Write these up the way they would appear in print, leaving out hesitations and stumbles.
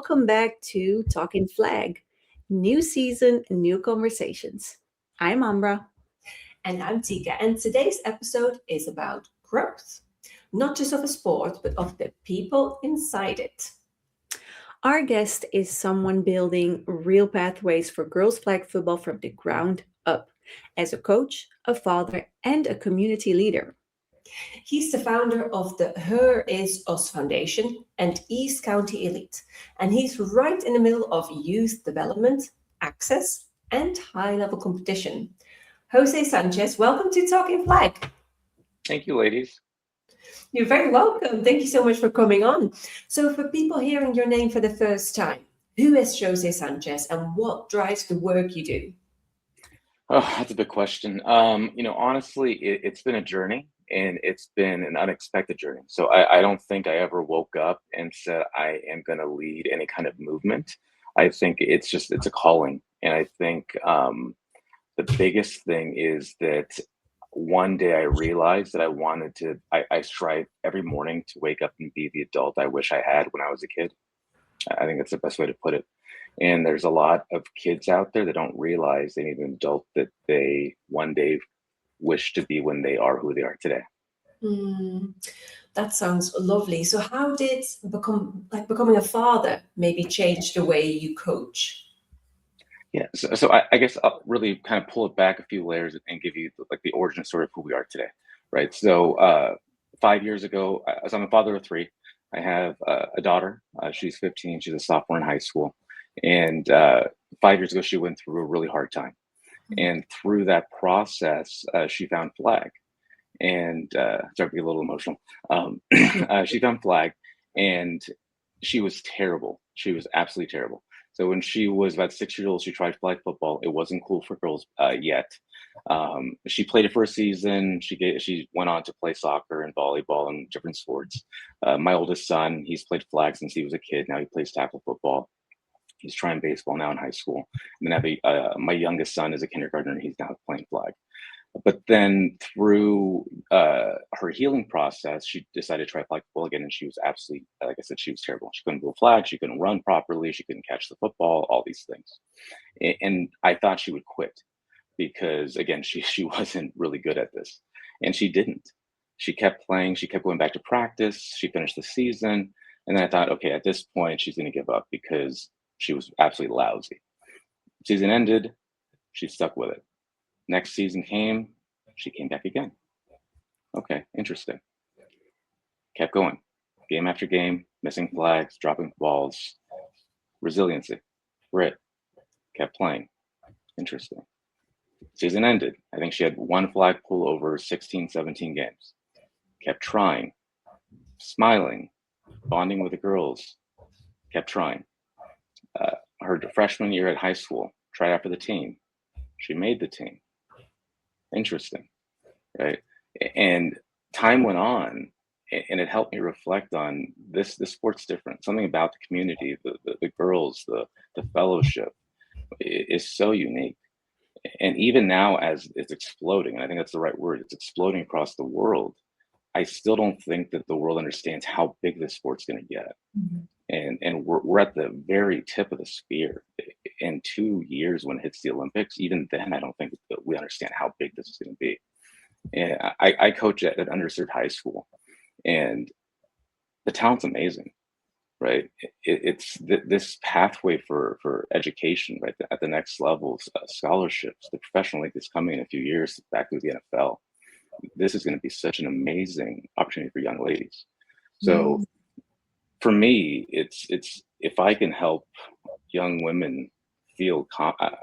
welcome back to Talking Flag. New season, new conversations. I'm Ambra. And I'm Tika, and today's episode is about growth. Not just of a sport, but of the people inside it. Our guest is someone building real pathways for girls flag football from the ground up as a coach, a father, and a community leader. He's the founder of the HERisUS Foundation and East County Elite, and he's right in the middle of youth development, access, and high level competition. Jose Sanchez, welcome to Talking Flag. Thank you, ladies. You're very welcome. Thank you so much for coming on. So, for people hearing your name for the first time, who is Jose Sanchez and what drives the work you do? Oh, that's a big question. Honestly, it's been a journey and it's been an unexpected journey. So I don't think I ever woke up and said I am going to lead any kind of movement. I think it's a calling. And I think the biggest thing is that one day I realized that I strive every morning to wake up and be the adult I wish I had when I was a kid. I think that's the best way to put it. And there's a lot of kids out there that don't realize they need an adult that they one day wish to be when they are who they are today. That sounds lovely. So how did becoming a father maybe change the way you coach? Yeah, so I guess I'll really kind of pull it back a few layers and give you like the origin story of who we are today, right? So 5 years ago, so I'm a father of three. I have a daughter. She's 15. She's a sophomore in high school. And 5 years ago, she went through a really hard time. And through that process, she found flag. And sorry to be a little emotional. She found flag, and she was terrible. She was absolutely terrible. So when she was about 6 years old, she tried flag football. It wasn't cool for girls yet. She played it for a season. She went on to play soccer and volleyball and different sports. My oldest son, he's played flag since he was a kid. Now he plays tackle football. He's trying baseball now in high school. And then my youngest son is a kindergartner, and he's now playing flag. But then through her healing process, she decided to try flag football again, and she was absolutely, like I said, she was terrible. She couldn't go flag, she couldn't run properly, she couldn't catch the football, all these things. And I thought she would quit because, again, she wasn't really good at this, and she didn't. She kept playing, she kept going back to practice, she finished the season, and then I thought, okay, at this point, she's going to give up because she was absolutely lousy. Season ended, she stuck with it. Next season came, she came back again. Okay, interesting. Kept going, game after game, missing flags, dropping balls, resiliency, grit, kept playing. Interesting. Season ended. I think she had one flag pull over 16, 17 games. Kept trying, smiling, bonding with the girls, kept trying. Her freshman year at high school, tried out for the team. She made the team. Interesting, right? And time went on, and it helped me reflect on this sport's different. Something about the community, the girls, the fellowship is so unique. And even now, as it's exploding, and I think that's the right word, it's exploding across the world. I still don't think that the world understands how big this sport's going to get. And we're at the very tip of the spear. In 2 years, when it hits the Olympics, even then, I don't think that we understand how big this is going to be. And I coach at an underserved high school, and the talent's amazing, right? It's this pathway for education, right, at the next levels, scholarships, the professional league that's coming in a few years back to the NFL. This is going to be such an amazing opportunity for young ladies. So for me, it's if I can help young women feel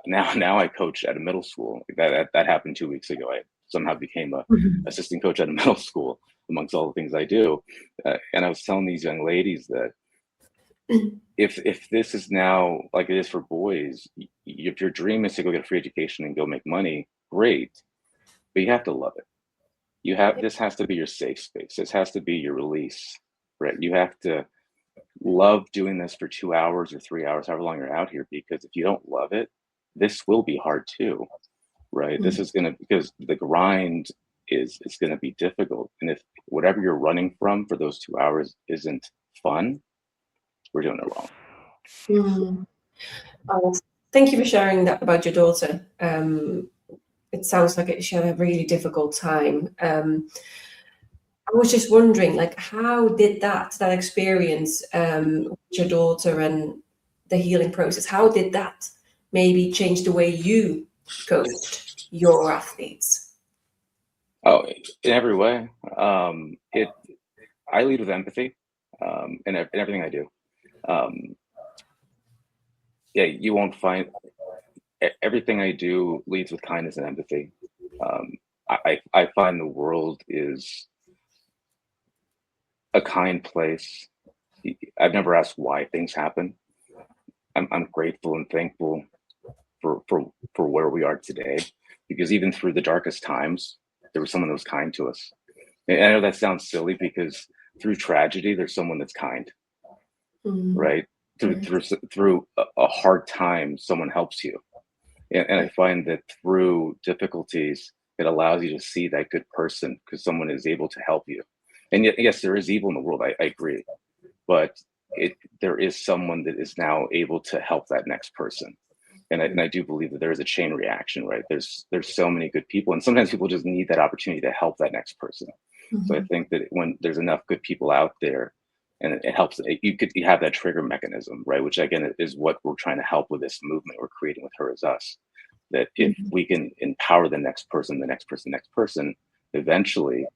now I coach at a middle school. That happened 2 weeks ago. I somehow became a assistant coach at a middle school amongst all the things I do, and I was telling these young ladies that if this is now like it is for boys, if your dream is to go get a free education and go make money, great, but you have to love it. This has to be your safe space. This has to be your release, right? You have to love doing this for 2 hours or 3 hours, however long you're out here, because if you don't love it, this will be hard too, right? This is because the grind is going to be difficult. And if whatever you're running from for those 2 hours isn't fun, we're doing it wrong. Mm. Oh, thank you for sharing that about your daughter. It sounds like she had a really difficult time. I was just wondering, like, how did that experience with your daughter and the healing process, how did that maybe change the way you coached your athletes? Oh, in every way. It I lead with empathy, in everything I do. Um, yeah, you won't find everything I do leads with kindness and empathy. Um, I find the world is a kind place. I've never asked why things happen. I'm grateful and thankful for where we are today, because even through the darkest times, there was someone that was kind to us. And I know that sounds silly because through tragedy, there's someone that's kind, Mm, right? Through right. through through a hard time, someone helps you, and I find that through difficulties, it allows you to see that good person because someone is able to help you. And yet, yes, there is evil in the world. I agree, but there is someone that is now able to help that next person. And I do believe that there is a chain reaction, right? There's so many good people, and sometimes people just need that opportunity to help that next person. So I Mhm. think that when there's enough good people out there, and it helps, you have that trigger mechanism, right? Which again is what we're trying to help with this movement we're creating with Her is Us. That if Mhm. we can empower the next person, eventually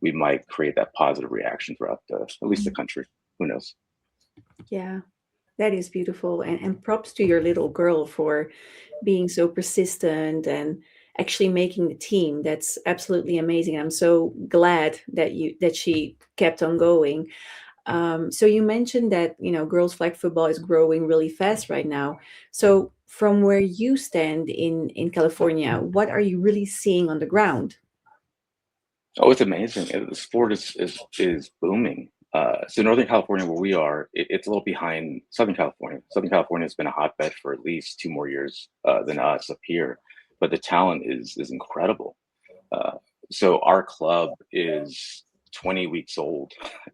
we might create that positive reaction throughout at least the country. Who knows? Yeah, that is beautiful. And props to your little girl for being so persistent and actually making the team. That's absolutely amazing. I'm so glad that she kept on going. So you mentioned that girls flag football is growing really fast right now. So from where you stand in California, what are you really seeing on the ground? Oh, it's amazing. The sport is booming. So Northern California, where we are, it's a little behind Southern California. Southern California has been a hotbed for at least 2 more years than us up here, but the talent is incredible. Uh, so our club is 20 weeks old,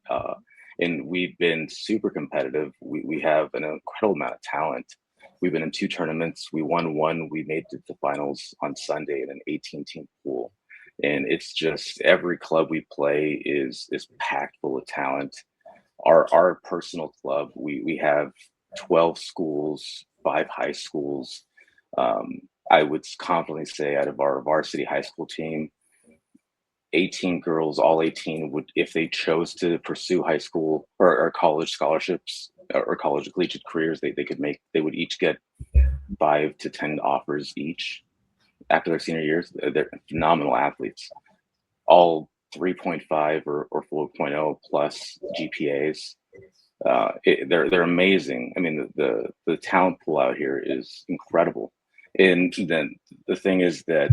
uh, and we've been super competitive. We have an incredible amount of talent. We've been in 2 tournaments. We won one. We made it to the finals on Sunday in an 18-team pool, and it's just every club we play is packed full of talent. Our personal club, we have 12 schools, 5 high schools. Um, I would confidently say out of our varsity high school team, 18 girls, all 18 would, if they chose to pursue high school or college scholarships or college collegiate careers, they would each get 5 to 10 offers each after their senior years. They're phenomenal athletes, all 3.5 or 4.0 plus GPAs. They're amazing. I mean, the talent pool out here is incredible. And then the thing is that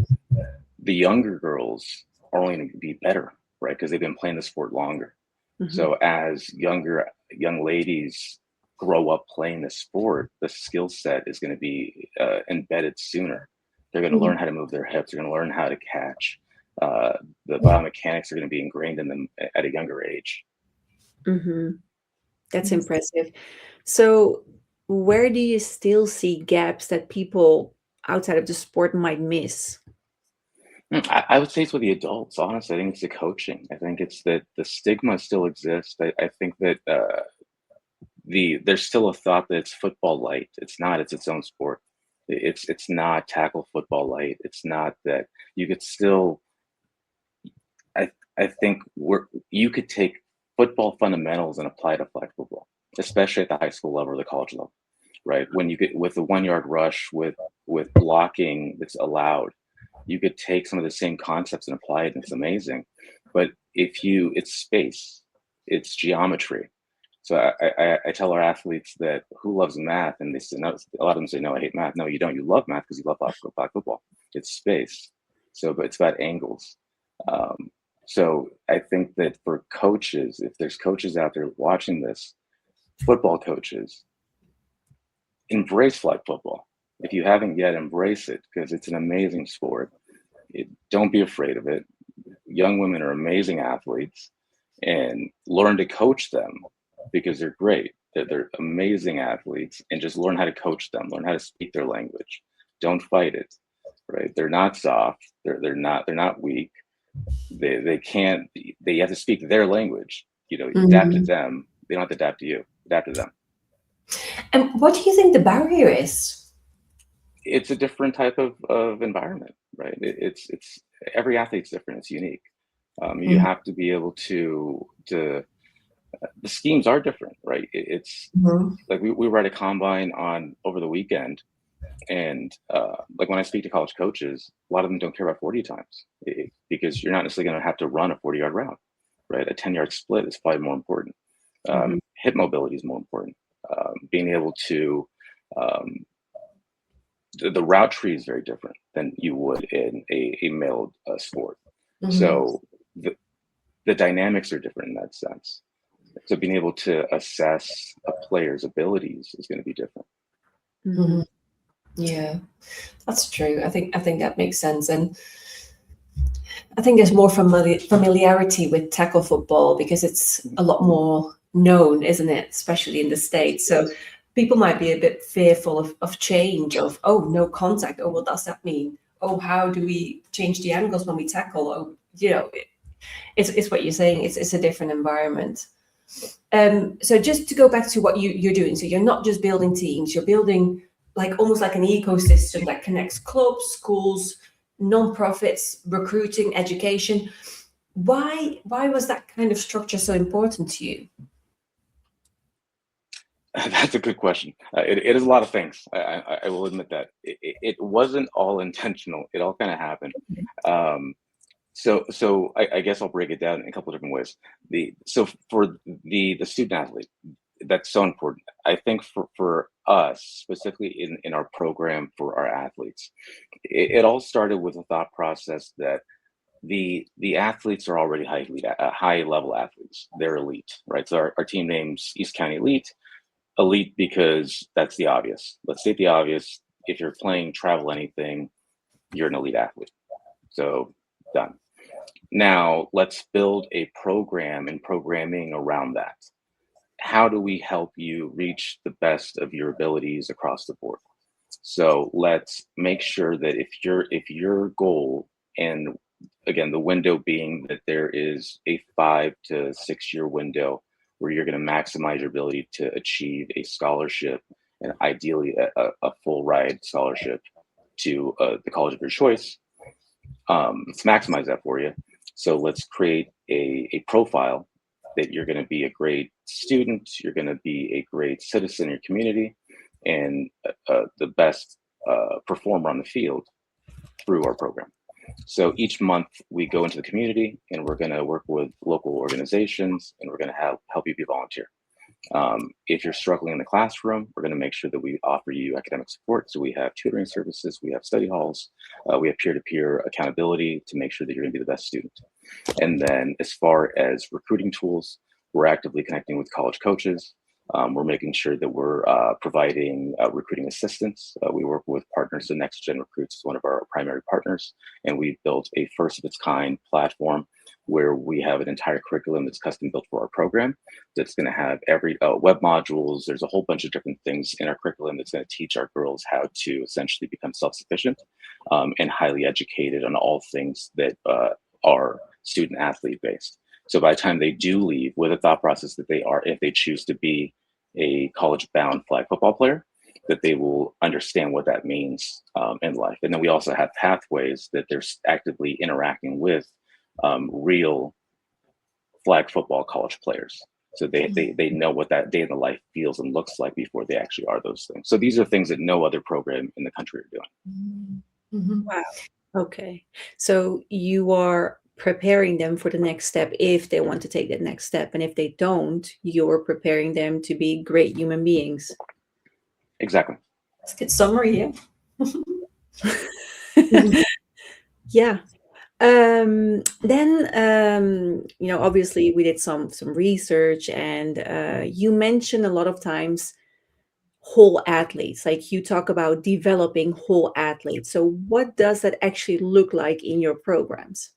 the younger girls are only going to be better, right? Because they've been playing the sport longer. Mhm. So as young ladies grow up playing the sport, the skill set is going to be embedded sooner. They're going to Mhm. learn how to move their hips. They're going to learn how to catch. Uh, the biomechanics are going to be ingrained in them at a younger age. Mhm. That's Yes. impressive. So, where do you still see gaps that people outside of the sport might miss? I would say it's with the adults. Honestly, I think it's the coaching. I think it's that the stigma still exists. I think that there's still a thought that it's football light. It's not. It's its own sport. It's not tackle football light. It's not that you could still. I I think you could take football fundamentals and apply to flag football, especially at the high school level or the college level, right? When you get with the 1 yard rush with blocking that's allowed, you could take some of the same concepts and apply it, and it's amazing. But it's space, it's geometry. So I tell our athletes that who loves math, and they say no. A lot of them say no, I hate math. No, you don't. You love math because you love flag football. It's space. So, but it's about angles. Um, so I think that for coaches, if there's coaches out there watching this, football coaches, embrace flag football. If you haven't yet, embrace it because it's an amazing sport. Don't be afraid of it. Young women are amazing athletes, and learn to coach them because they're great. They're amazing athletes, and just learn how to coach them, learn how to speak their language. Don't fight it, right? They're not soft. They're not weak. They can't. They have to speak their language. Adapt to Mhm. them. They don't have to adapt to you. Adapt to them. And what do you think the barrier is? It's a different type of environment, right? It's every athlete's different. It's unique. You Mhm. have to be able to the schemes are different, right? It's Mhm. like we were at a combine on over the weekend, and like when I speak to college coaches, a lot of them don't care about 40 times because you're not necessarily going to have to run a 40-yard route, right? A 10-yard split is probably more important. Mhm. Hip mobility is more important. Being able to um, the route tree is very different than you would in a male sport. Mhm. So the dynamics are different in that sense. So being able to assess a player's abilities is going to be different. Mhm. Mhm. Yeah, that's true. I think that makes sense, and I think there's more familiarity with tackle football because it's a lot more known, isn't it? Especially in the States. So Yes. people might be a bit fearful of change, of, oh, no contact. Oh, what does that mean? Oh, how do we change the angles when we tackle? Oh, it's what you're saying. It's a different environment. So just to go back to what you're doing. So you're not just building teams, you're building like almost like an ecosystem that connects clubs, schools, non-profits, recruiting, education. Why was that kind of structure so important to you? That's a good question. It is a lot of things. I will admit that it wasn't all intentional. It all kind of happened. Um, so I guess I'll break it down in a couple of different ways. So for the student athlete, that's so important. I think for us specifically in our program for our athletes, it all started with a thought process that the athletes are already high level athletes. They're elite, right? So our team name's East County Elite. Elite because that's the obvious. Let's state the obvious. If you're playing travel anything, you're an elite athlete. So done. Now let's build a program and programming around that. How do we help you reach the best of your abilities across the board? So let's make sure that if your goal, and again the window being that there is a 5 to 6 year window where you're going to maximize your ability to achieve a scholarship, and ideally a full ride scholarship to the college of your choice. Let's maximize that for you. So let's create a profile that you're going to be a great student, you're going to be a great citizen in your community, and the best performer on the field through our program. So each month we go into the community and we're going to work with local organizations, and we're going to help you be a volunteer. If you're struggling in the classroom, we're going to make sure that we offer you academic support. So we have tutoring services, we have study halls, we have peer-to-peer accountability to make sure that you're going to be the best student. And then as far as recruiting tools, we're actively connecting with college coaches. We're making sure that we're providing recruiting assistance. We work with partners. So Next Gen Recruits is one of our primary partners, and we've built a first of its kind platform where we have an entire curriculum that's custom built for our program. That's going to have every web modules. There's a whole bunch of different things in our curriculum that's going to teach our girls how to essentially become self-sufficient and highly educated on all things that are student athlete based. So by the time they do leave with a thought process that they are, if they choose to be a college bound flag football player, that they will understand what that means in life. And then we also have pathways that they're actively interacting with real flag football college players. So they know what that day in the life feels and looks like before they actually are those things. So these are things that no other program in the country are doing. Mhm. Wow. Okay. So you are preparing them for the next step if they want to take that next step. And if they don't, you're preparing them to be great human beings. Exactly. That's a good summary, yeah. Mhm. Yeah. Then obviously we did some research, and you mentioned a lot of times whole athletes. Like you talk about developing whole athletes. So what does that actually look like in your programs?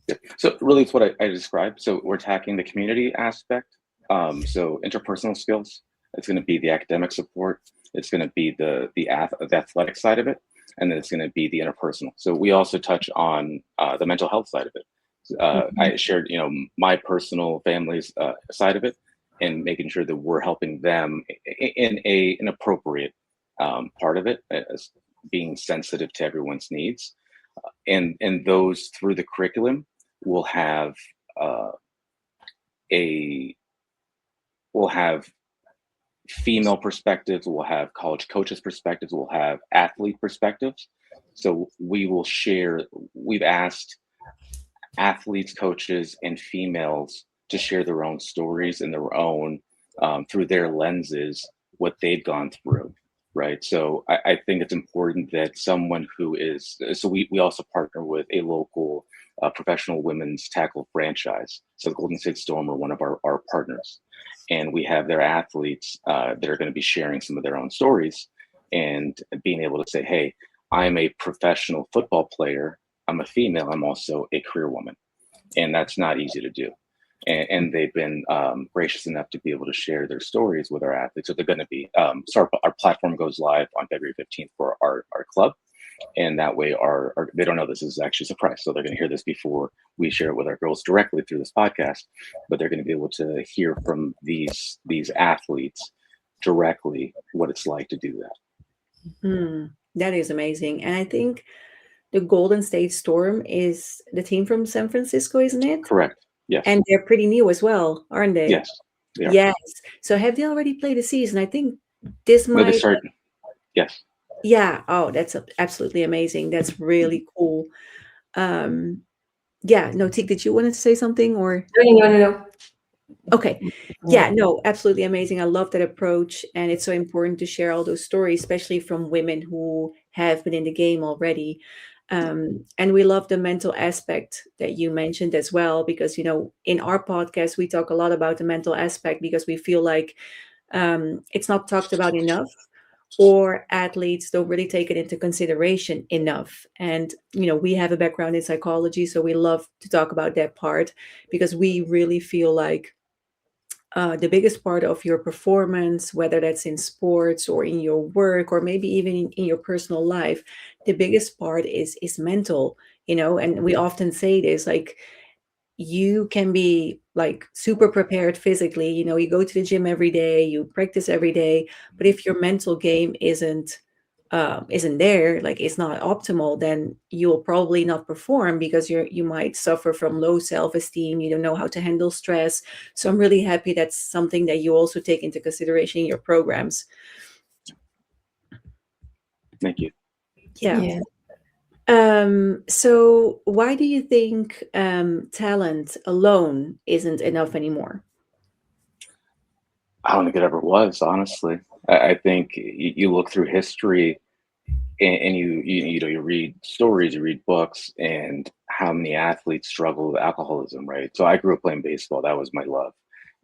Yeah. So really, it's what I described. So we're attacking the community aspect. So interpersonal skills, It's going to be the academic support. It's going to be the athletic side of it, and then it's going to be the interpersonal. So we also touch on the mental health side of it. I shared, my personal family's side of it, and making sure that we're helping them in an appropriate part of it, as being sensitive to everyone's needs, and those through the curriculum will have a we'll have female perspectives, we'll have college coaches perspectives, we'll have athlete perspectives. So we've asked athletes, coaches, and females to share their own stories and their own, through their lenses, what they've gone through, right? So I think it's important that someone who is, so we also partner with a local professional women's tackle franchise. So the Golden State Storm are one of our partners. And we have their athletes that are going to be sharing some of their own stories and being able to say, hey, I'm a professional football player. I'm a female. I'm also a career woman. And that's not easy to do. And they've been gracious enough to be able to share their stories with our athletes. So they're going to be, so our platform goes live on February 15th for our club. And that way they don't know this is actually a surprise. So they're going to hear this before we share it with our girls directly through this podcast, but they're going to be able to hear from these athletes directly what it's like to do that. That is amazing. And I think the Golden State Storm is the team from San Francisco, isn't it? Correct. Yes. And they're pretty new as well, aren't they? Yes. They are. Yes. So have they already played the season? I think this might. No, they start. Yes. Yeah. Oh, that's absolutely amazing. That's really cool. Yeah. No, Tik, did you want to say something or? No. Okay. Yeah, no, absolutely amazing. I love that approach. And it's so important to share all those stories, especially from women who have been in the game already. And we love the mental aspect that you mentioned as well, because, in our podcast, we talk a lot about the mental aspect because we feel like it's not talked about enough, or athletes don't really take it into consideration enough. And, we have a background in psychology, so we love to talk about that part because we really feel like the biggest part of your performance, whether that's in sports or in your work or maybe even in your personal life, the biggest part is mental, and we often say this, like, you can be like super prepared physically, you go to the gym every day, you practice every day, but if your mental game isn't there, like it's not optimal, then you'll probably not perform because you might suffer from low self-esteem, you don't know how to handle stress. So I'm really happy that's something that you also take into consideration in your programs. Thank you. Yeah. So why do you think talent alone isn't enough anymore? I don't think it ever was, honestly. I think you look through history and you read stories, you read books, and how many athletes struggle with alcoholism, right? So I grew up playing baseball. That was my love.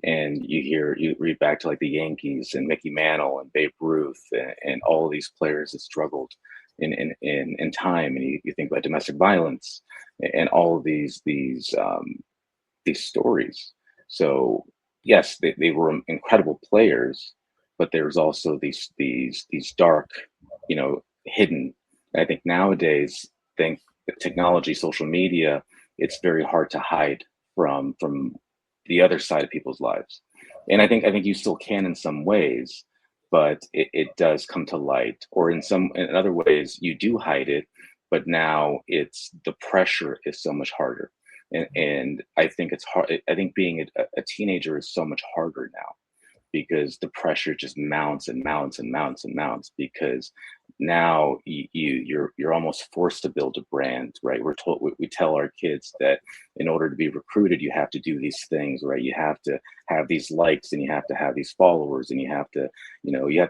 And you read back to like the Yankees and Mickey Mantle and Babe Ruth and all these players that struggled in time. And you think about domestic violence and all of these stories. So yes, they were incredible players, but there's also these dark, hidden. I think nowadays, technology, social media, it's very hard to hide from the other side of people's lives. And I think you still can in some ways, but it does come to light. Or in other ways, you do hide it, but now the pressure is so much harder. And I think it's hard. I think being a teenager is so much harder now because the pressure just mounts and mounts and mounts and mounts, because now you're almost forced to build a brand, right? We tell our kids that in order to be recruited, you have to do these things, right? You have to have these likes and you have to have these followers and you have to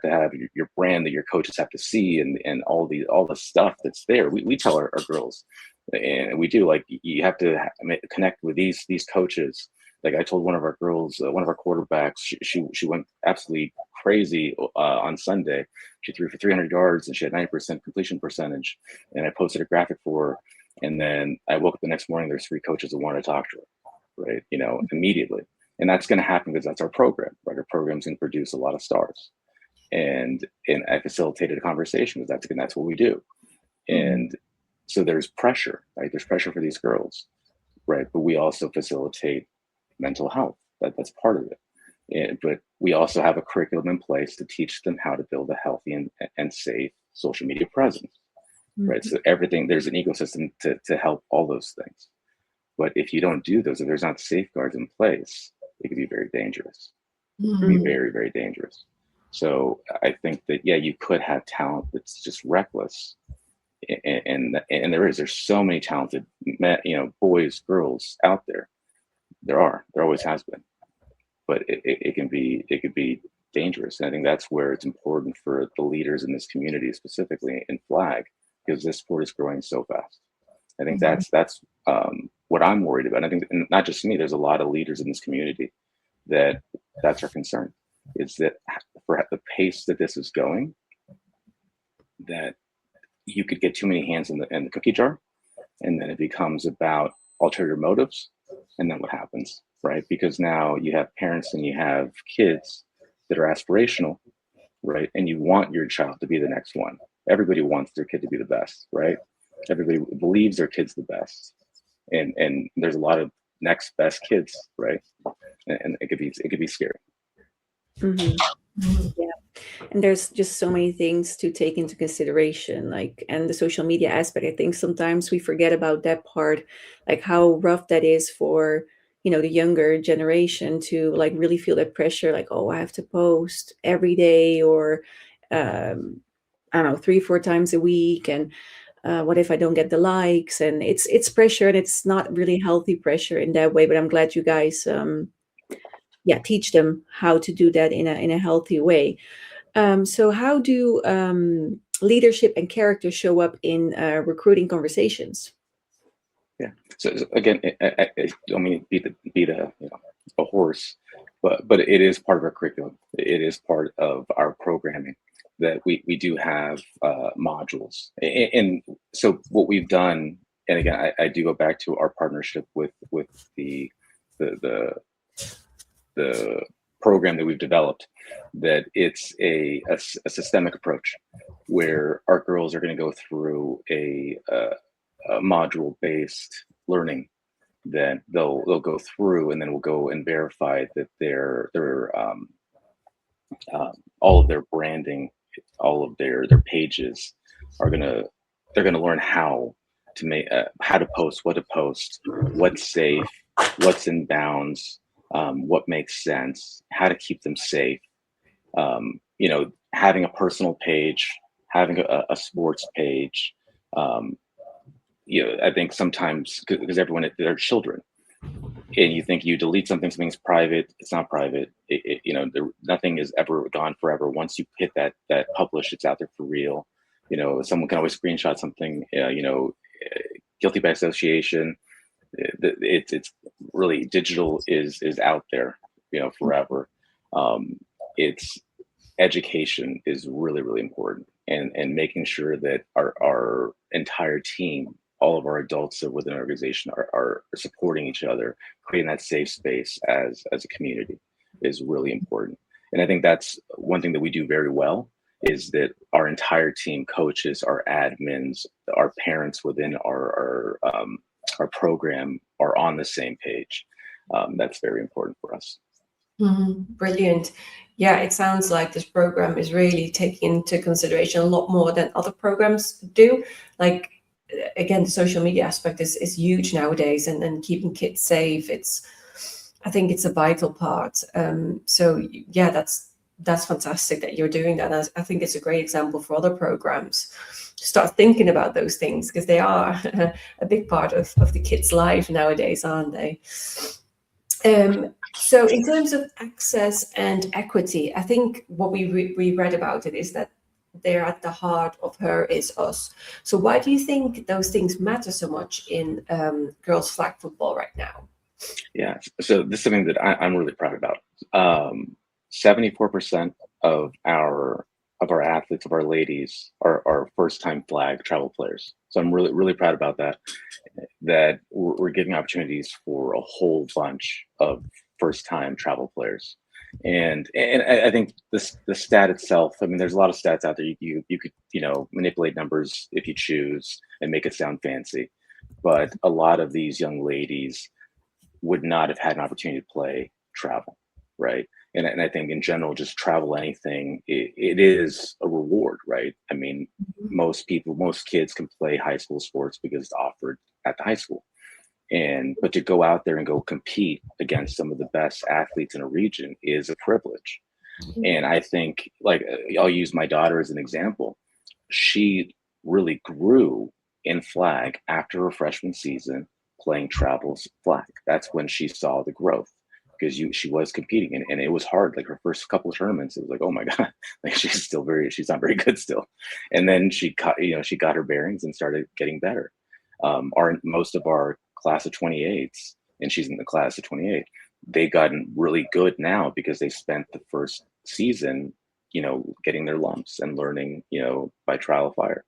have your brand that your coaches have to see and all the stuff that's there. We tell our girls, and we do, like, you have to connect with these coaches. Like I told one of our girls, one of our quarterbacks, she went absolutely crazy on Sunday. She threw for 300 yards and she had 90% completion percentage. And I posted a graphic for her. And then I woke up the next morning, there's 3 coaches that wanted to talk to her, right? Immediately. And that's going to happen because that's our program, right? Our program's going to produce a lot of stars. And I facilitated a conversation because that's what we do. And so there's pressure, right? There's pressure for these girls, right? But we also facilitate mental health. That's part of it. But we also have a curriculum in place to teach them how to build a healthy and safe social media presence, right? So everything, there's an ecosystem to help all those things. But if you don't do those, if there's not safeguards in place, it can be very dangerous. It can be very, very dangerous. So I think that, yeah, you could have talent that's just reckless. And there's so many talented boys, girls out there. There always has been. But it could be dangerous. And I think that's where it's important for the leaders in this community, specifically in flag, because this sport is growing so fast. I think that's what I'm worried about. I think, and not just me, there's a lot of leaders in this community that's our concern, is that for the pace that this is going, that you could get too many hands in the cookie jar, and then it becomes about ulterior motives. And then what happens, right? Because now you have parents and you have kids that are aspirational, right? And you want your child to be the next one. Everybody wants their kid to be the best, right? Everybody believes their kid's the best. And there's a lot of next best kids, right? And it could be scary. Yeah. And there's just so many things to take into consideration, like, and the social media aspect. I think sometimes we forget about that part, like how rough that is for, the younger generation to like really feel that pressure, like, oh, I have to post every day, or I don't know, 3, 4 times a week. And what if I don't get the likes? And it's pressure, and it's not really healthy pressure in that way. But I'm glad you guys teach them how to do that in a healthy way. So how do leadership and character show up in recruiting conversations? Yeah. So again, I don't mean to beat a horse, but it is part of our curriculum. It is part of our programming that we do have modules. And so what we've done, and again, I do go back to our partnership with the program that we've developed, that it's a systemic approach where our girls are going to go through a module-based learning that they'll go through, and then we'll go and verify that their all of their branding, all of their pages they're gonna learn how to make how to post, what to post, what's safe, what's in bounds, what makes sense, how to keep them safe. Having a personal page, having a sports page. I think sometimes because everyone, they're children, and you think you delete something's private. It's not private. Nothing is ever gone forever. Once you hit that publish, it's out there for real. Someone can always screenshot something. Guilty by association. It's really digital is out there, forever. It's education is really, really important, and making sure that our entire team, all of our adults that within our organization are supporting each other, creating that safe space as a community is really important. And I think that's one thing that we do very well, is that our entire team, coaches, our admins, our parents within our program are on the same page. That's very important for us. Brilliant. Yeah, it sounds like this program is really taking into consideration a lot more than other programs do. Like, again, the social media aspect is huge nowadays, and keeping kids safe, I think it's a vital part. So yeah, that's fantastic that you're doing that. I think it's a great example for other programs to start thinking about those things, because they are a big part of the kids' life nowadays, aren't they? So in terms of access and equity, I think what we read about it is that they're at the heart of HERisUS. So why do you think those things matter so much in girls flag football right now? Yeah, so this is something that I'm really proud about. 74% of our athletes, of our ladies, are first-time flag travel players. So I'm really, really proud about that. That we're giving opportunities for a whole bunch of first-time travel players. And I think the stat itself, I mean, there's a lot of stats out there. You could, manipulate numbers if you choose and make it sound fancy. But a lot of these young ladies would not have had an opportunity to play travel, right? And I think in general, just travel anything, it is a reward, right? I mean, most kids can play high school sports because it's offered at the high school. But to go out there and go compete against some of the best athletes in a region is a privilege. And I think, like, I'll use my daughter as an example. She really grew in flag after her freshman season playing travels flag. That's when she saw the growth, because she was competing, and it was hard. Like her first couple of tournaments, it was like, oh my God, like she's not very good still. And then she got her bearings and started getting better. Most of our class of 28s, and she's in the class of 28, they gotten really good now because they spent the first season, getting their lumps and learning, by trial of fire.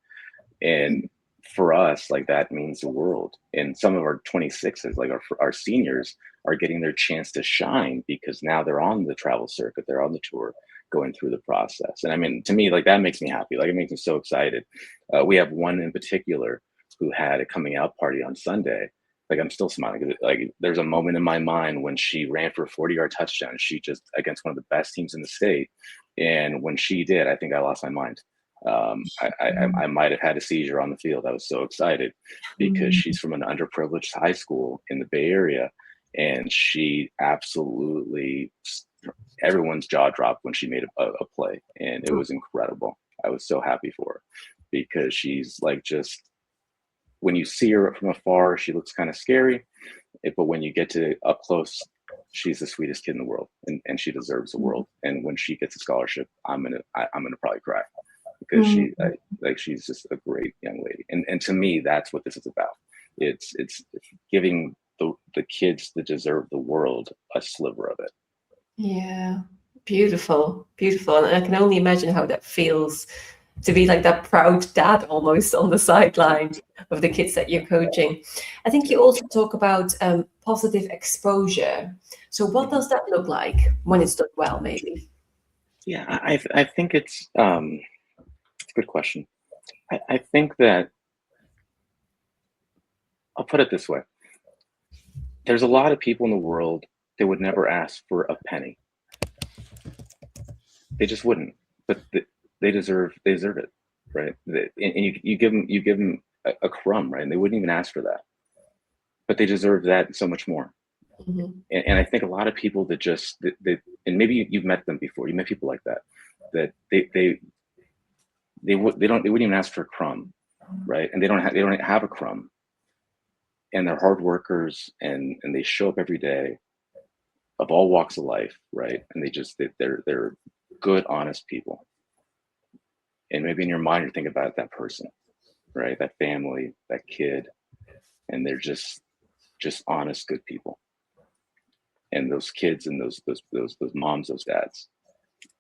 And for us, like, that means the world. And some of our 26s, like our seniors, are getting their chance to shine because now they're on the travel circuit, they're on the tour, going through the process. And I mean, to me, like, that makes me happy. Like, it makes me so excited. We have one in particular who had a coming out party on Sunday. Like, I'm still smiling. Like, there's a moment in my mind when she ran for a 40-yard touchdown. She just, against one of the best teams in the state. And when she did, I think I lost my mind. I might have had a seizure on the field. I was so excited because she's from an underprivileged high school in the Bay Area. And she absolutely, everyone's jaw dropped when she made a play. And it was incredible. I was so happy for her because she's like, just, when you see her from afar, she looks kind of scary, but when you get to up close, she's the sweetest kid in the world, and she deserves the world. And when she gets a scholarship, I'm gonna probably cry because she's just a great young lady. And to me, that's what this is about. It's giving the kids that deserve the world a sliver of it. Yeah, beautiful, beautiful. And I can only imagine how that feels to be like that proud dad almost on the sideline of the kids that you're coaching. I think you also talk about positive exposure. So what does that look like when it's done well, maybe? Yeah, I think it's a good question. I think that, I'll put it this way. There's a lot of people in the world that would never ask for a penny. They just wouldn't, but they deserve it, right? And you give them a crumb, right? And they wouldn't even ask for that, but they deserve that and so much more. Mm-hmm. And I think a lot of people that and maybe you've met them before. You met people like that they wouldn't even ask for a crumb, right? And they don't have a crumb, and they're hard workers, and they show up every day, of all walks of life, right? And they're good, honest people. And maybe in your mind you're thinking about that person, right? That family, that kid, and they're just honest, good people. And those kids and those moms, those dads.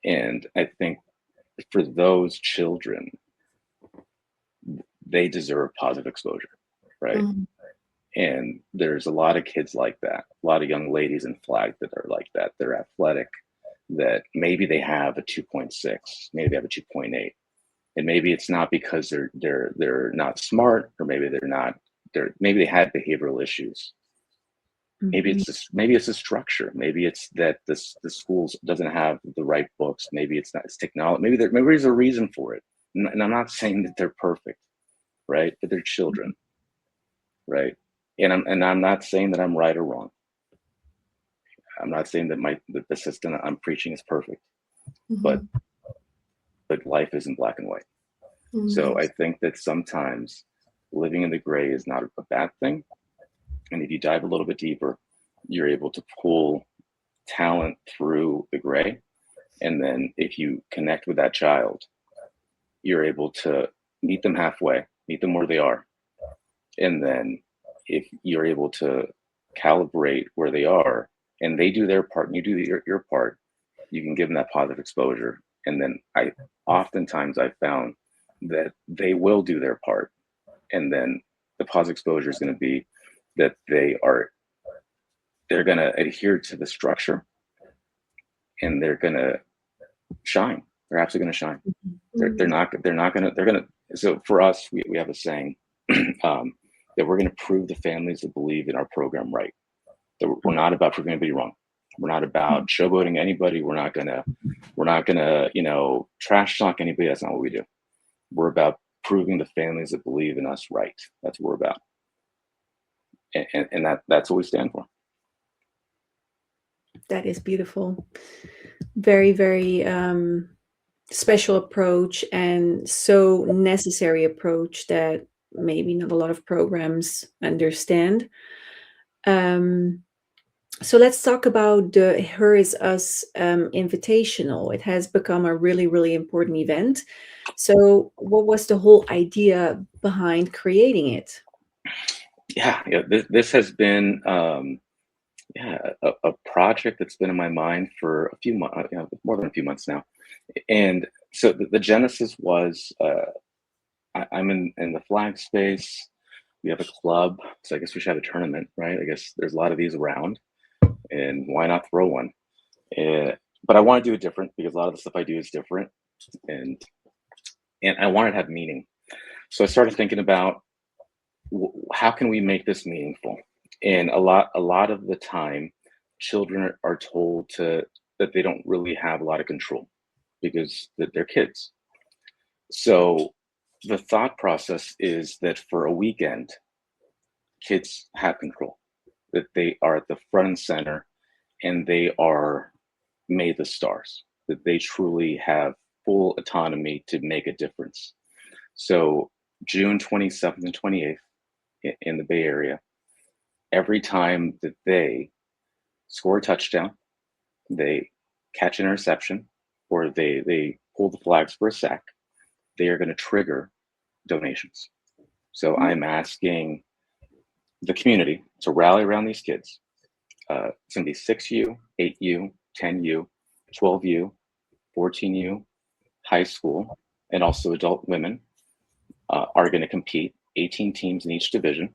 And I think for those children, they deserve positive exposure, right? Mm-hmm. And there's a lot of kids like that, a lot of young ladies in flag that are like that. They're athletic, that maybe they have a 2.6, maybe they have a 2.8. And maybe it's not because they're not smart, or maybe maybe they had behavioral issues. Mm-hmm. Maybe it's the structure. Maybe it's that the schools doesn't have the right books. Maybe it's not, it's technology. Maybe there's a reason for it. And I'm not saying that they're perfect, right? But they're children, right? And I'm not saying that I'm right or wrong. I'm not saying that the system I'm preaching is perfect, mm-hmm. but life isn't black and white. Mm-hmm. So I think that sometimes living in the gray is not a bad thing. And if you dive a little bit deeper, you're able to pull talent through the gray. And then if you connect with that child, you're able to meet them halfway, meet them where they are. And then if you're able to calibrate where they are, and they do their part and you do your part, you can give them that positive exposure. And then oftentimes I found that they will do their part. And then the positive exposure is going to be that they are they're going to adhere to the structure, and they're going to shine. They're absolutely going to shine. They're going to, so for us, we have a saying that we're going to prove the families that believe in our program right. That we're not about proving anybody wrong. We're not about showboating anybody. We're not gonna, trash talk anybody. That's not what we do. We're about proving the families that believe in us right. That's what we're about. And that's what we stand for. That is beautiful. Very, very special approach, and so necessary approach that maybe not a lot of programs understand. So let's talk about the HERisUS Invitational. It has become a really, really important event. So what was the whole idea behind creating it? Yeah. This has been a project that's been in my mind for a few months, more than a few months now. And so the genesis was I'm in the flag space. We have a club, so I guess we should have a tournament, right? I guess there's a lot of these around, and why not throw one? But I want to do it different because a lot of the stuff I do is different, and I wanted to have meaning. So I started thinking about how can we make this meaningful? And a lot of the time, children are told that they don't really have a lot of control because they're kids. So the thought process is that for a weekend, kids have control, that they are at the front and center, and they are made the stars, that they truly have full autonomy to make a difference. So June 27th and 28th in the Bay Area, every time that they score a touchdown, they catch an interception, or they pull the flags for a sack, they are going to trigger donations. So I'm asking the community to rally around these kids. It's going to be 6U, 8U, 10U, 12U, 14U, high school, and also adult women are going to compete, 18 teams in each division,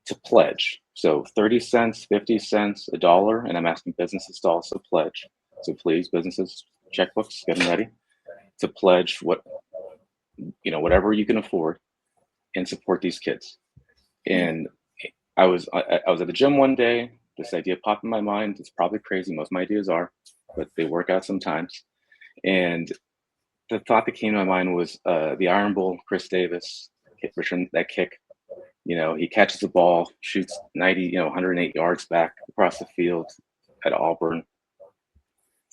to pledge. So 30 cents, 50 cents, $1, and I'm asking businesses to also pledge. So please, businesses, checkbooks, get them ready to pledge whatever you can afford and support these kids. And I was at the gym one day. This idea popped in my mind. It's probably crazy. Most of my ideas are, but they work out sometimes. And the thought that came to my mind was the Iron Bowl, Chris Davis, return that kick. He catches the ball, shoots 108 yards back across the field at Auburn.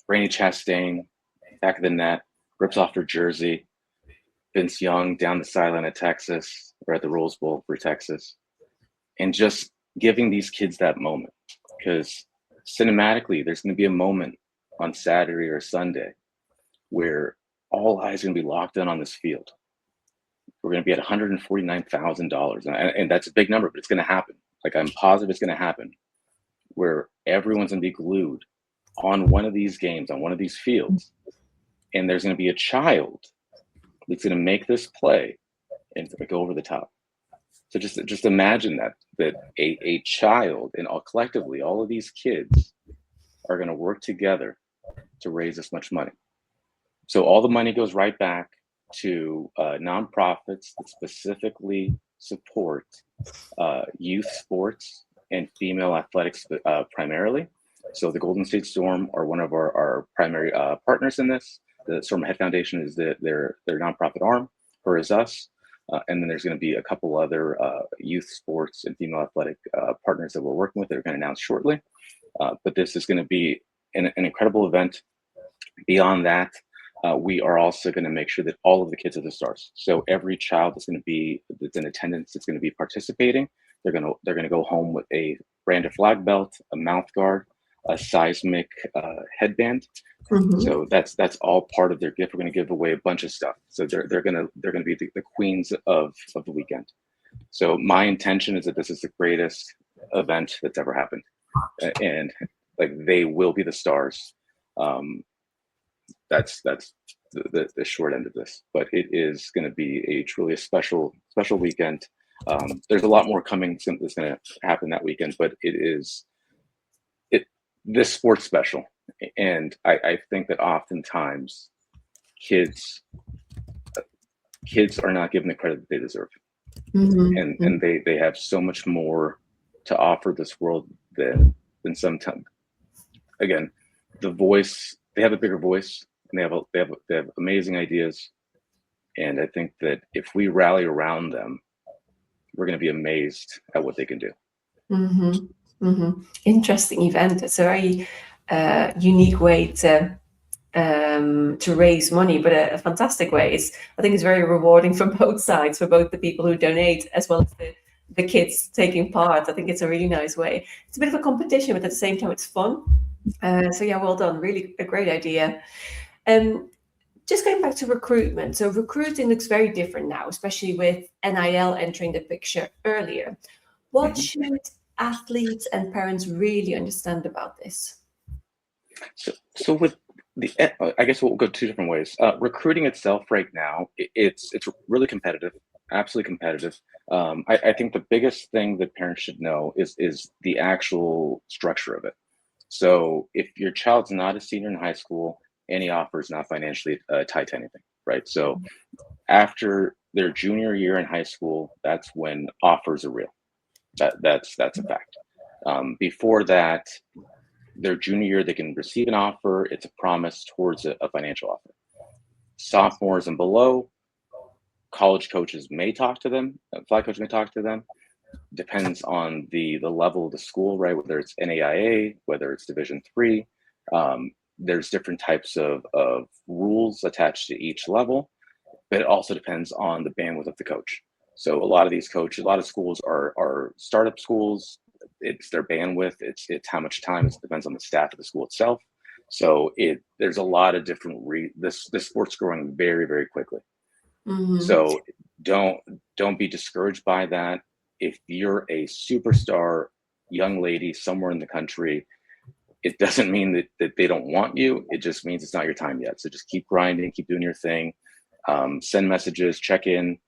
Rainey Chastain, back of the net, rips off her jersey. Vince Young down the sideline at Texas, or at the Rose Bowl for Texas. And just giving these kids that moment, because cinematically, there's going to be a moment on Saturday or Sunday where all eyes are going to be locked in on this field. We're going to be at $149,000, and that's a big number, but it's going to happen. Like, I'm positive it's going to happen, where everyone's going to be glued on one of these games, on one of these fields, and there's going to be a child that's going to make this play and go over the top. So just imagine that a child, and collectively all of these kids are going to work together to raise this much money. So all the money goes right back to nonprofits that specifically support youth sports and female athletics primarily. So the Golden State Storm are one of our primary partners in this. The Storm Head Foundation is their nonprofit arm, HERisUS. And then there's going to be a couple other youth sports and female athletic partners that we're working with that are going to announce shortly. But this is going to be an incredible event. Beyond that, we are also going to make sure that all of the kids are the stars. So every child that's in attendance, that's going to be participating, they're going to go home with a branded flag belt, a mouth guard, a seismic headband. Mm-hmm. So that's all part of their gift. We're going to give away a bunch of stuff. So they're going to be the queens of the weekend. So my intention is that this is the greatest event that's ever happened, and like, they will be the stars. That's the short end of this, but it is going to be a truly special weekend. There's a lot more coming that's going to happen that weekend, but this sport's special, and I think that oftentimes kids are not given the credit that they deserve, and they have so much more to offer this world than sometimes. Again, they have a bigger voice, and they have amazing ideas, and I think that if we rally around them, we're going to be amazed at what they can do. Interesting event. It's a very unique way to raise money, but a fantastic way. I think it's very rewarding for both sides, for both the people who donate as well as the kids taking part. I think it's a really nice way. It's a bit of a competition, but at the same time, it's fun. So yeah, well done. Really a great idea. Just going back to recruitment. So recruiting looks very different now, especially with NIL entering the picture earlier. What should athletes and parents really understand about this? So with I guess we'll go two different ways. Recruiting itself right now, it's really competitive, absolutely competitive. I think the biggest thing that parents should know is the actual structure of it. So if your child's not a senior in high school, any offer is not financially tied to anything, right? So after their junior year in high school, that's when offers are real. That's a fact. Before that, their junior year, they can receive an offer. It's a promise towards a financial offer. Sophomores and below, college coaches may talk to them. Flag coaches may talk to them. Depends on the level of the school, right? Whether it's NAIA, whether it's Division III. There's different types of rules attached to each level, but it also depends on the bandwidth of the coach. So a lot of schools are startup schools. It's their bandwidth. It's how much time. It depends on the staff of the school itself. So there's a lot of different. This sport's growing very, very quickly. So don't be discouraged by that. If you're a superstar young lady somewhere in the country, it doesn't mean that they don't want you. It just means it's not your time yet. So just keep grinding, keep doing your thing. Send messages, check in,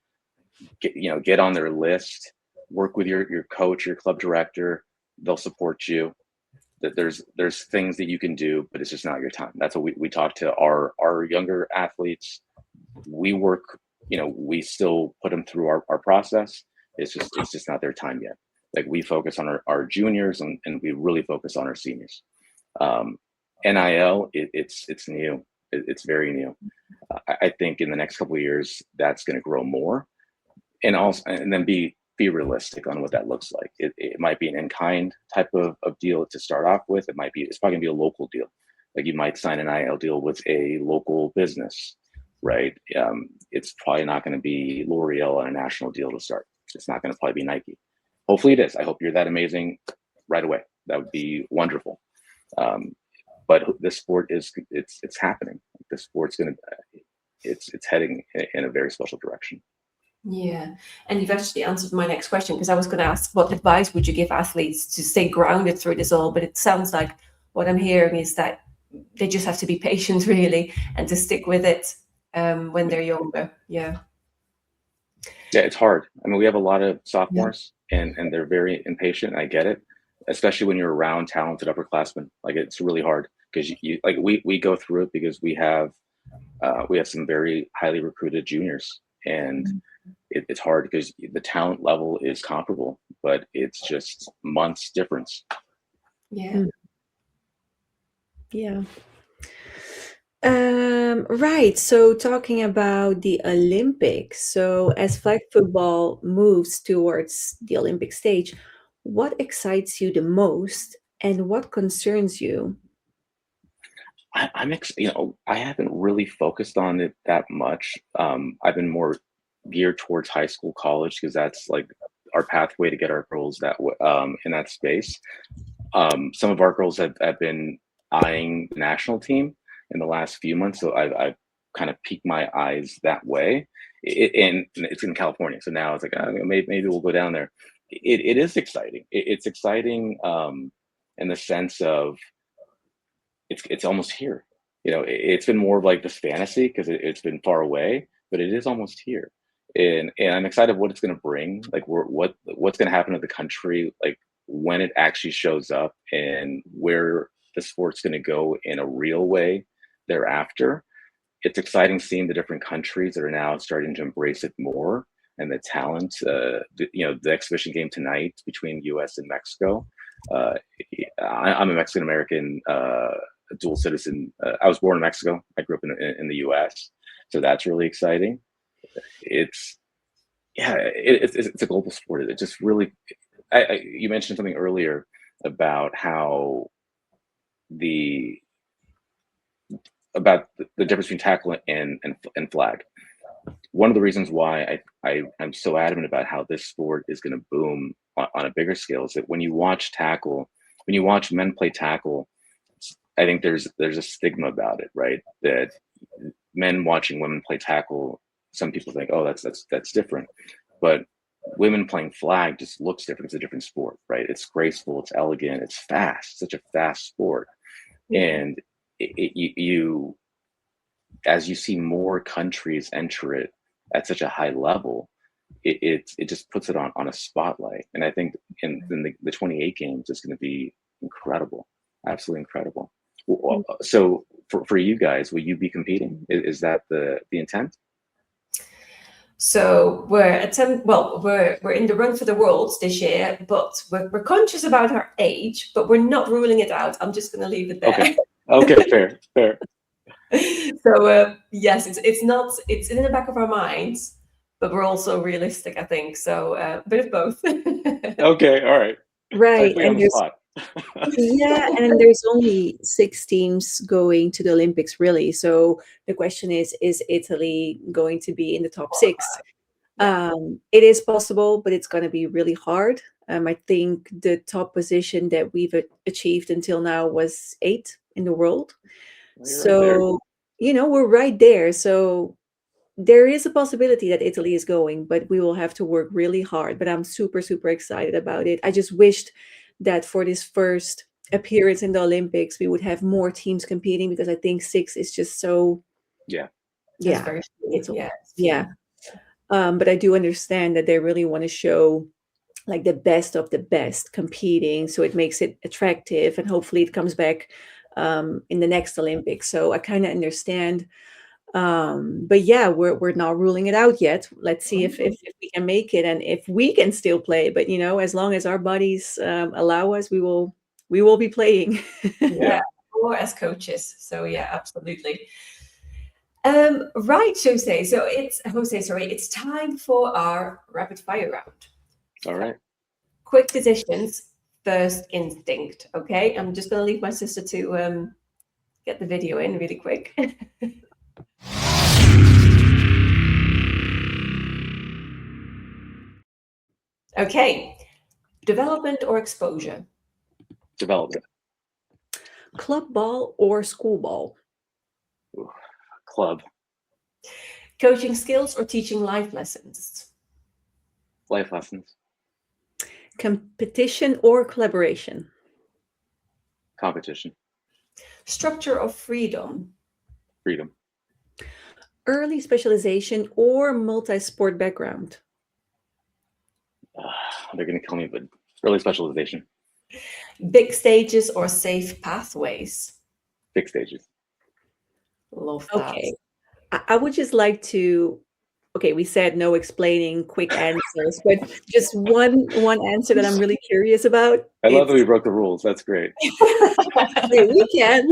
get on their list, work with your coach, your club director. They'll support you. That there's things that you can do, but it's just not your time. That's what we talk to our younger athletes. We work, we still put them through our process. It's just not their time yet. Like we focus on our juniors and we really focus on our seniors. NIL, it's new. It's very new. I think in the next couple of years, that's going to grow more, and then be realistic on what that looks like. It might be an in-kind type of deal to start off with. It's probably gonna be a local deal. Like you might sign an NIL deal with a local business, right? It's probably not going to be L'Oreal on a national deal to start. It's not going to probably be Nike. Hopefully it is. I hope you're that amazing right away. That would be wonderful. But this sport it's happening. The sport's it's heading in a very special direction. Yeah, and you've actually answered my next question, because I was going to ask, what advice would you give athletes to stay grounded through this all? But it sounds like what I'm hearing is that they just have to be patient, really, and to stick with it when they're younger. Yeah, it's hard. I mean, we have a lot of sophomores, and they're very impatient. I get it, especially when you're around talented upperclassmen. Like it's really hard because we go through it because we have some very highly recruited juniors, and it's hard because the talent level is comparable, but it's just months difference. Yeah. Right. So talking about the Olympics, so as flag football moves towards the Olympic stage, what excites you the most and what concerns you? I haven't really focused on it that much. I've been more geared towards high school, college, because that's like our pathway to get our girls in that space. Some of our girls have been eyeing the national team in the last few months, so I've kind of piqued my eyes that way. And it's in California, so now it's like maybe we'll go down there. It is exciting. It's exciting in the sense of it's almost here. It's been more of like this fantasy because it's been far away, but it is almost here. and I'm excited what it's going to bring, like what's going to happen to the country, like when it actually shows up and where the sport's going to go in a real way thereafter. It's exciting seeing the different countries that are now starting to embrace it more, and the talent. The exhibition game tonight between U.S. and Mexico. I'm a Mexican American dual citizen. I was born in Mexico. I grew up in the U.S., so that's really exciting. It's a global sport. It just really. You mentioned something earlier about how the difference between tackle and flag. One of the reasons why I'm so adamant about how this sport is going to boom on a bigger scale is that when you watch men play tackle, I think there's a stigma about it, right? That men watching women play tackle, some people think, oh, that's different, but women playing flag just looks different. It's a different sport, right? It's graceful, it's elegant, it's fast, such a fast sport, and you as you see more countries enter it at such a high level, it just puts it on a spotlight. And I think in the 28 games, it's going to be incredible, absolutely incredible. So for you guys, will you be competing? Is that the intent? So we're in the run for the worlds this year, but we're conscious about our age, but we're not ruling it out. I'm just going to leave it there. Okay, fair. So yes, it's in the back of our minds, but we're also realistic, I think. So a bit of both. Okay, all right. Right, and there's only 6 teams going to the Olympics, really. So the question is Italy going to be in the top 6? It is possible, but it's going to be really hard. I think the top position that we've achieved until now was 8 in the world. So, we're right there. So there is a possibility that Italy is going, but we will have to work really hard. But I'm super, super excited about it. I just wished that for this first appearance in the Olympics, we would have more teams competing, because I think 6 is just so. Yeah. But I do understand that they really want to show like the best of the best competing, so it makes it attractive, and hopefully it comes back in the next Olympics. So I kind of understand. But yeah, we're not ruling it out yet. Let's see if we can make it, and if we can still play. But as long as our bodies allow us, we will be playing. Or as coaches. So yeah, absolutely. Right, Jose. So it's time for our rapid fire round. All right. Quick decisions, first instinct. Okay, I'm just going to leave my sister to get the video in really quick. Okay, development or exposure? Development. Club ball or school ball? Club. Coaching skills or teaching life lessons? Life lessons. Competition or collaboration? Competition. Structure or freedom? Freedom. Early specialization or multi-sport background? They're going to kill me, but early specialization. Big stages or safe pathways? Big stages. Love that. Okay. I would just like to, we said no explaining, quick answers, but just one answer that I'm really curious about. I love that we broke the rules. That's great. We can.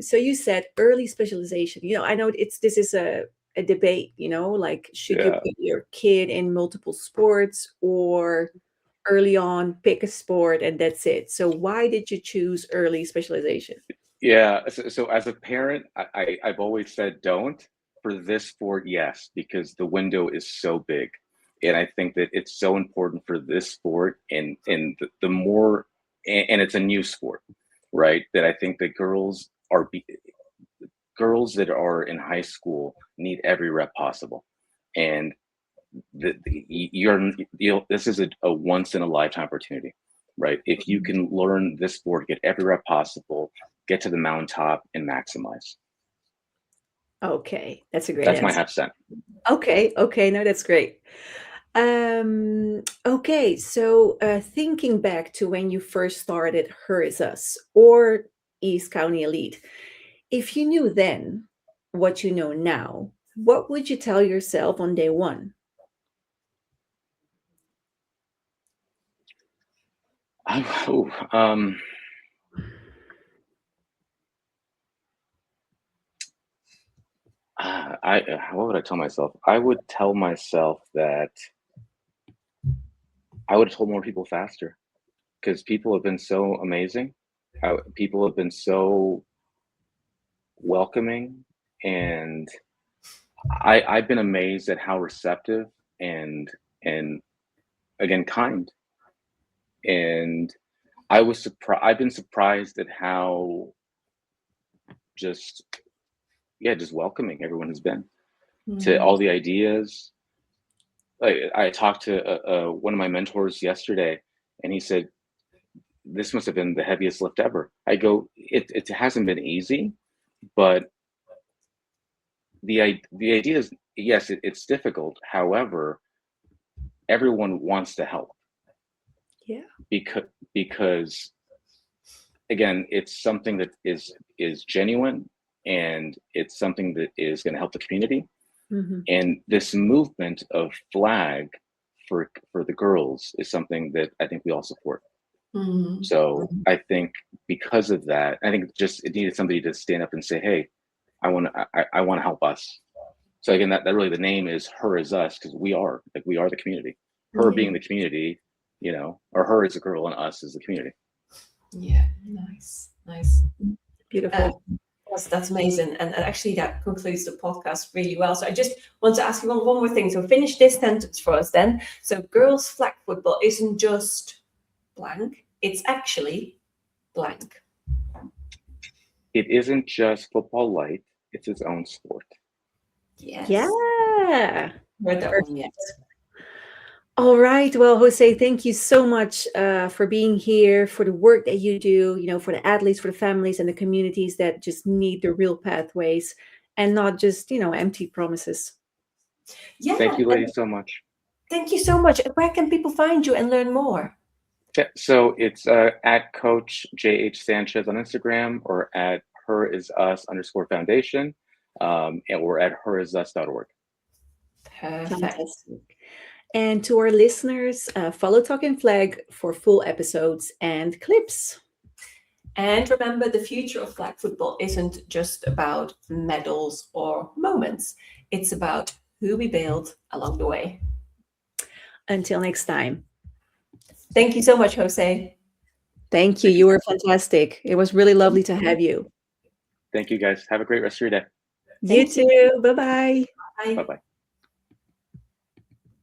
So you said early specialization. I know this is a debate, like should you put your kid in multiple sports, or early on pick a sport and that's it? So why did you choose early specialization? Yeah. So as a parent, I've always said don't. For this sport, yes, because the window is so big. And I think that it's so important for this sport, and the more, and it's a new sport, right? That I think that girls that are in high school need every rep possible. And this is a once in a lifetime opportunity, right? If you can learn this sport, get every rep possible, get to the mountaintop and maximize. Okay, that's a great That's my answer. half cent. Okay, okay, no, that's great. Okay, so thinking back to when you first started HERisUS or East County Elite, if you knew then what you know now, what would you tell yourself on day one? Ooh, what would I tell myself? I would tell myself that I would have told more people faster, because people have been so amazing. People have been so welcoming, and I've been amazed at how receptive and again kind. And I've been surprised at how just just welcoming everyone has been to all the ideas. I talked to one of my mentors yesterday, and he said, "This must have been the heaviest lift ever." I go, "It hasn't been easy, but the idea is, yes, it's difficult. However, everyone wants to help, Yeah. because again, it's something that is genuine, and it's something that is going to help the community. Hmm. And this movement of flag for the girls is something that I think we all support. So I think because of that, I think just it needed somebody to stand up and say, "Hey, I want to help us." So again, that really the name is Her is Us, because we are the community. Her being the community, or her is a girl and us is the community. Yeah, nice. Beautiful. That's amazing. And actually, that concludes the podcast really well. So I just want to ask you one more thing. So finish this sentence for us then. So girls flag football isn't just blank, it's actually blank. It isn't just football light; it's its own sport. Yes. Yeah. Heard that one yet. All right. Well, Jose, thank you so much for being here, for the work that you do, for the athletes, for the families, and the communities that just need the real pathways and not just, empty promises. Yeah. Thank you, ladies, so much. Thank you so much. Where can people find you and learn more? Yeah, so it's at Coach JH Sanchez on Instagram, or at HERisUS_foundation, and we're at HERisUS.org. Perfect. Fantastic. And to our listeners, follow Talkin Flag for full episodes and clips. And remember, the future of flag football isn't just about medals or moments. It's about who we build along the way. Until next time. Thank you so much, Jose. Thank you. You were fantastic. It was really lovely to have you. Thank you, guys. Have a great rest of your day. You too. Bye-bye. Bye. Bye-bye.